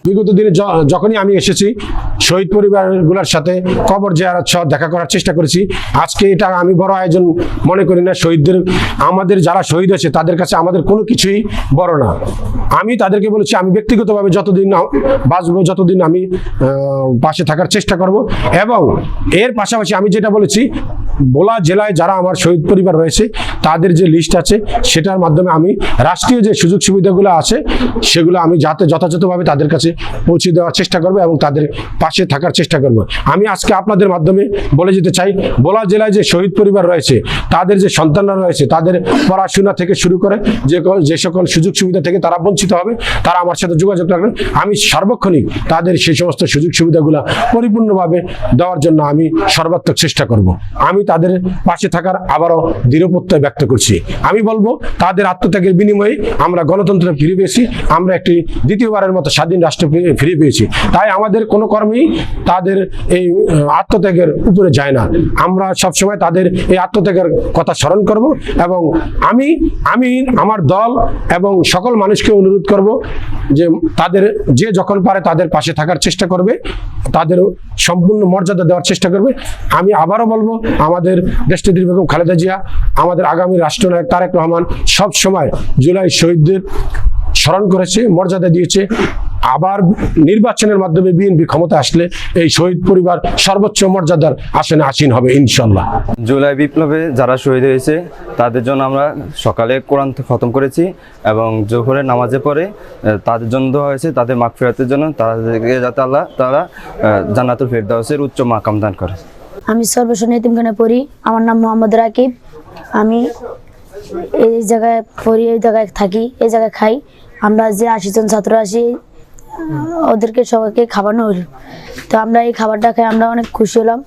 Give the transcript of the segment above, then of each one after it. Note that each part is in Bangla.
বিগত দিনে যখনই আমি এসেছি শহীদ পরিবারগুলোর সাথে কবর জিয়ারত সহ দেখা করার চেষ্টা করেছি। আজকে এটা আমি বড় আয়োজন মনে করি না। শহীদদের, আমাদের যারা শহীদ হয়েছে তাদের কাছে আমাদের কোনো কিছুই বড় না। আমি তাদেরকে বলেছি আমি ব্যক্তিগতভাবে যতদিন বাঁচবো, যতদিন আমি পাশে থাকার চেষ্টা করব। এবং এর পাশাপাশি আমি যেটা বলেছি, ভোলা জেলায় যারা আমার শহীদ পরিবার রয়েছে তাদের যে লিস্ট আছে সেটার মাধ্যমে আমি রাষ্ট্রীয় যে সুযোগ সুবিধাগুলো আছে সেগুলো আমি যাতে যথাযথভাবে তাদের কাছে পৌঁছে দেওয়ার চেষ্টা করব এবং তাদের পাশে থাকার চেষ্টা করব। আমি আজকে আপনাদের মাধ্যমে বলে যেতে চাই, ভোলা জেলায় যে শহীদ পরিবার রয়েছে তাদের যে সন্তানরা রয়েছে তাদের পড়াশোনা থেকে শুরু করে যে সকল সুযোগ সুবিধা থেকে তারা বঞ্চিত হবে, তারা আমার সাথে যোগাযোগ রাখবেন। আমি সার্বক্ষণিক তাদের সেই সমস্ত সুযোগ সুবিধাগুলো পরিপূর্ণভাবে দেওয়ার জন্য আমি সর্বাত্মক চেষ্টা করব। আমি তাদের পাশে থাকার আবারও দৃঢ় প্রত্যয় ব্যক্ত করছি। আমি বলবো তাদের আত্মত্যাগের বিনিময়ে আমরা গণতন্ত্র ফিরে পেয়েছি, আমরা একটি দ্বিতীয়বারের মতো স্বাধীন রাষ্ট্র ফিরে পেয়েছি। তাই আমাদের কোনো কর্মেই তাদের এই আত্মত্যাগের উপরে যায় না। আমরা সবসময় তাদের এই আত্মত্যাগের কথা স্মরণ করব এবং আমি আমার দল এবং সকল মানুষকে অনুরোধ করব যে তাদের যে যখন পারে তাদের পাশে থাকার চেষ্টা করবে, তাদের সম্পূর্ণ মর্যাদা দেওয়ার চেষ্টা করবে। আমি আবারও বলবো আমাদের দেশনেত্রী বেগম খালেদা জিয়া, আমাদের আগামী রাষ্ট্রনায়ক তারেক রহমান সব সময় জুলাই শহীদদের স্মরণ করেছে, মর্যাদা দিয়েছে। আবার নির্বাচনের মাধ্যমে বিএনপি ক্ষমতা আসলে এই শহীদ পরিবার সর্বোচ্চ মর্যাদার আসনে আসীন হবে ইনশাল্লাহ। জুলাই বিপ্লবে যারা শহীদ হয়েছে তাদের জন্য আমরা সকালে কোরআন খতম করেছি এবং জোহরের নামাজে পড়ে তাদের জন্য দোয়া হয়েছে, তাদের মাগফিরাতের জন্য, তাদেরকে যাতে আল্লাহ তারা জান্নাতুল ফেরদাউসের উচ্চ মাকাম দান করে। আমি সর্বশন এতিমখানায় পড়ি। আমার নাম মোহাম্মদ রাকিব। আমি এই জায়গায় পড়ি, এই জায়গায় থাকি, এই জায়গায় খাই। আমরা যে 80 জন ছাত্র আসি ওদেরকে সবাইকে খাওয়ানো হলো। তো আমরা এই খাবারটা খাই আমরা অনেক খুশি হলাম,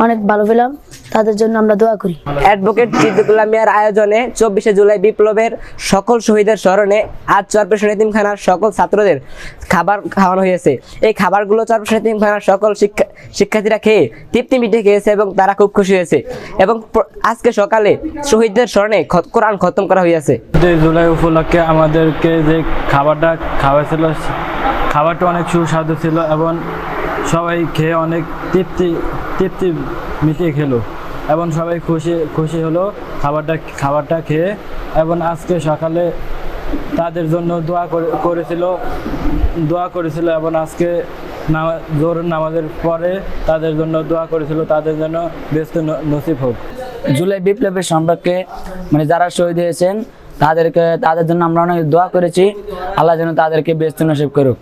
অনেক ভালো পেলাম। তাদের জন্য আমরা দোয়া করি। অ্যাডভোকেট সিদ্দিকুল্লাহ মিয়ার আয়োজনে 24শে জুলাই বিপ্লবের সকল শহীদের স্মরণে আজ চরপেশন এতিমখানার সকল ছাত্রদের খাবার খাওয়ানো হয়েছে। এই খাবারগুলো চরপেশন এতিমখানার সকল শিক্ষার্থীরা খেয়ে তৃপ্তি মিটে খেয়েছে এবং তারা খুব খুশি হয়েছে। এবং আজকে সকালে শহীদদের স্মরণে কোরআন খতম করা হয়েছে। জুলাই উপলক্ষে আমাদেরকে যে খাবারটা খাওয়াইছিল খাবারটা অনেক সুস্বাদু ছিল এবং সবাই খেয়ে অনেক তৃপ্তি মিটিয়ে খেলো এবং সবাই খুশি হলো খাবারটা খেয়ে। এবং আজকে সকালে তাদের জন্য দোয়া করেছিল এবং আজকে জোহরের নামাজের পরে তাদের জন্য দোয়া করেছিল, তাদের জন্য বেহেশত নসিব হোক। জুলাই বিপ্লবের সম্পর্কে যারা শহীদ হয়েছেন তাদের জন্য আমরা অনেক দোয়া করেছি, আল্লাহ যেন তাদেরকে বেহেশত নসিব করুক।